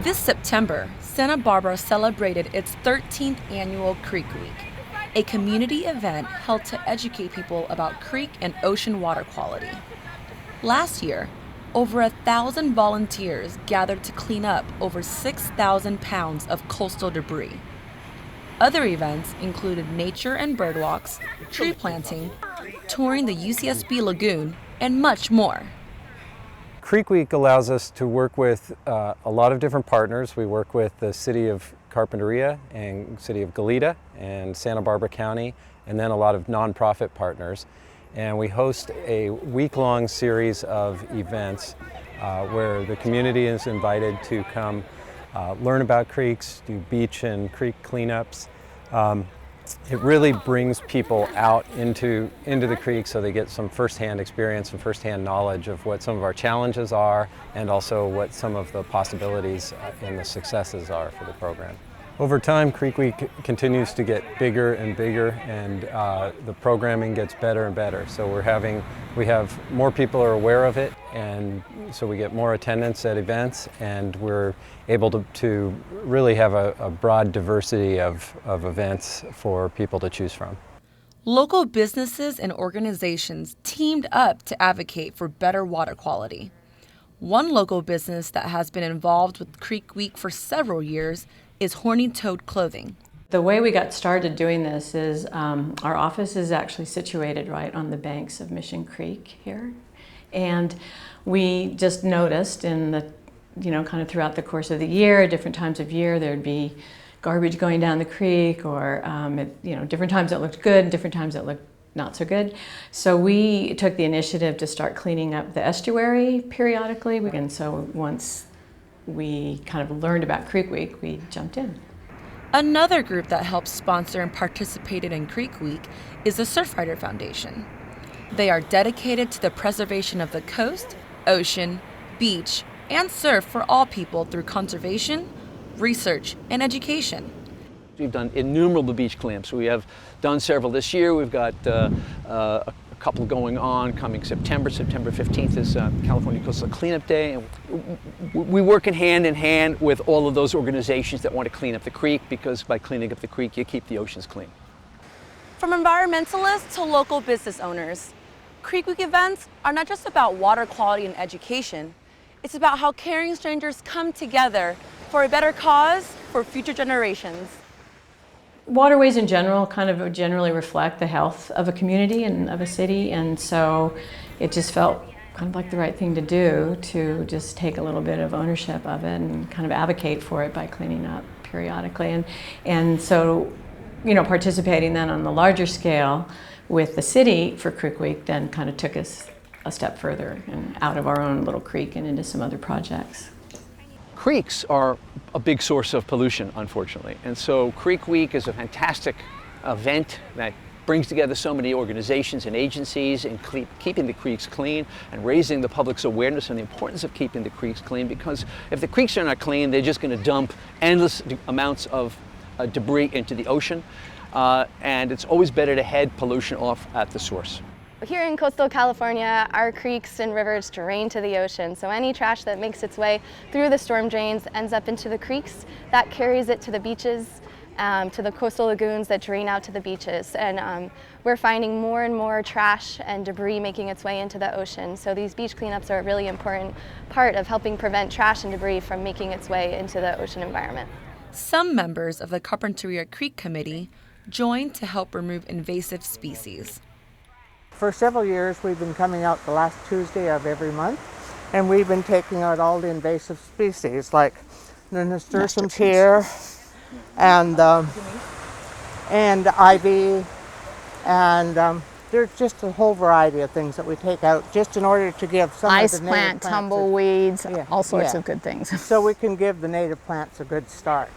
This September, Santa Barbara celebrated its 13th annual Creek Week, a community event held to educate people about creek and ocean water quality. Last year, over 1,000 volunteers gathered to clean up over 6,000 pounds of coastal debris. Other events included nature and bird walks, tree planting, touring the UCSB Lagoon, and much more. Creek Week allows us to work with a lot of different partners. We work with the City of Carpinteria and City of Goleta and Santa Barbara County, and then a lot of nonprofit partners. And we host a week-long series of events where the community is invited to come learn about creeks, do beach and creek cleanups. It really brings people out into the creek so they get some firsthand experience and firsthand knowledge of what some of our challenges are and also what some of the possibilities and the successes are for the program. Over time, Creek Week continues to get bigger and bigger, and the programming gets better and better. So we have more people are aware of it, and so we get more attendance at events, and we're able to really have a broad diversity of events for people to choose from. Local businesses and organizations teamed up to advocate for better water quality. One local business that has been involved with Creek Week for several years is Horny Toad Clothing. The way we got started doing this is our office is actually situated right on the banks of Mission Creek here. And we just noticed in the, kind of throughout the course of the year, at different times of year, there'd be garbage going down the creek, or different times it looked good, different times it looked not so good. So we took the initiative to start cleaning up the estuary periodically. And so once we kind of learned about Creek Week, we jumped in. Another group that helped sponsor and participated in Creek Week is the Surfrider Foundation. They are dedicated to the preservation of the coast, ocean, beach, and surf for all people through conservation, research, and education. We've done innumerable beach cleanups. We have done several this year. We've got a couple going on coming September. September 15th is California Coastal Cleanup Day. And we work in hand with all of those organizations that want to clean up the creek, because by cleaning up the creek, you keep the oceans clean. From environmentalists to local business owners, Creek Week events are not just about water quality and education. It's about how caring strangers come together for a better cause for future generations. Waterways in general kind of generally reflect the health of a community and of a city, and so it just felt kind of like the right thing to do, to just take a little bit of ownership of it and kind of advocate for it by cleaning up periodically. And so, participating then on the larger scale with the city for Creek Week then kind of took us a step further and out of our own little creek and into some other projects. Creeks are a big source of pollution, unfortunately. And so Creek Week is a fantastic event that brings together so many organizations and agencies in keeping the creeks clean and raising the public's awareness on the importance of keeping the creeks clean, because if the creeks are not clean, they're just going to dump endless amounts of debris into the ocean. And it's always better to head pollution off at the source. Here in coastal California, our creeks and rivers drain to the ocean, so any trash that makes its way through the storm drains ends up into the creeks. That carries it to the beaches, to the coastal lagoons that drain out to the beaches. And we're finding more and more trash and debris making its way into the ocean. So these beach cleanups are a really important part of helping prevent trash and debris from making its way into the ocean environment. Some members of the Carpinteria Creek Committee joined to help remove invasive species. For several years, we've been coming out the last Tuesday of every month, and we've been taking out all the invasive species like the nasturtiums here, and ivy, and there's just a whole variety of things that we take out just in order to give some ice of the plant, native plants tumbleweeds, all sorts of good things. so we can give the native plants a good start.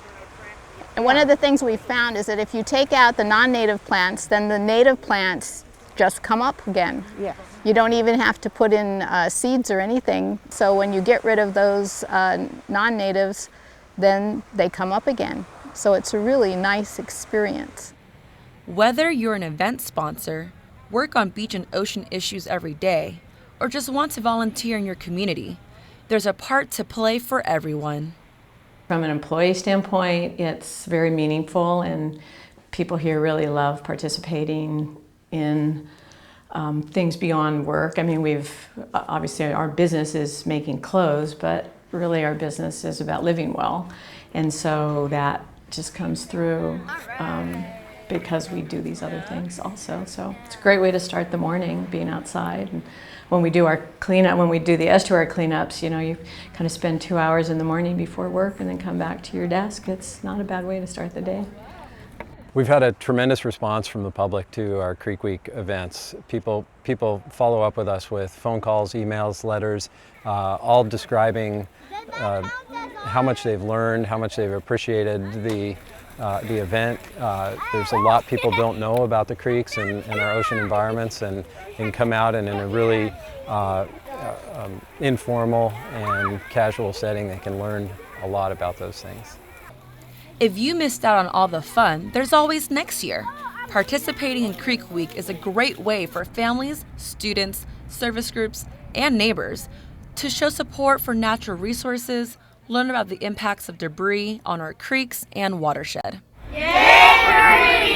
And one of the things we found is that if you take out the non-native plants, then the native plants just come up again. Yes. You don't even have to put in seeds or anything. So when you get rid of those non-natives, then they come up again. So it's a really nice experience. Whether you're an event sponsor, work on beach and ocean issues every day, or just want to volunteer in your community, there's a part to play for everyone. From an employee standpoint, it's very meaningful, and people here really love participating in things beyond work. I mean, obviously our business is making clothes, but really our business is about living well. And so that just comes through because we do these other things also. So it's a great way to start the morning, being outside. And when we do our cleanup, when we do the estuary cleanups, you know, you kind of spend 2 hours in the morning before work and then come back to your desk. It's not a bad way to start the day. We've had a tremendous response from the public to our Creek Week events. People follow up with us with phone calls, emails, letters, all describing how much they've learned, how much they've appreciated the event. There's a lot people don't know about the creeks and our ocean environments, and can come out and in a really informal and casual setting they can learn a lot about those things. If you missed out on all the fun, there's always next year. Participating in Creek Week is a great way for families, students, service groups, and neighbors to show support for natural resources, learn about the impacts of debris on our creeks and watershed. Yay for reading!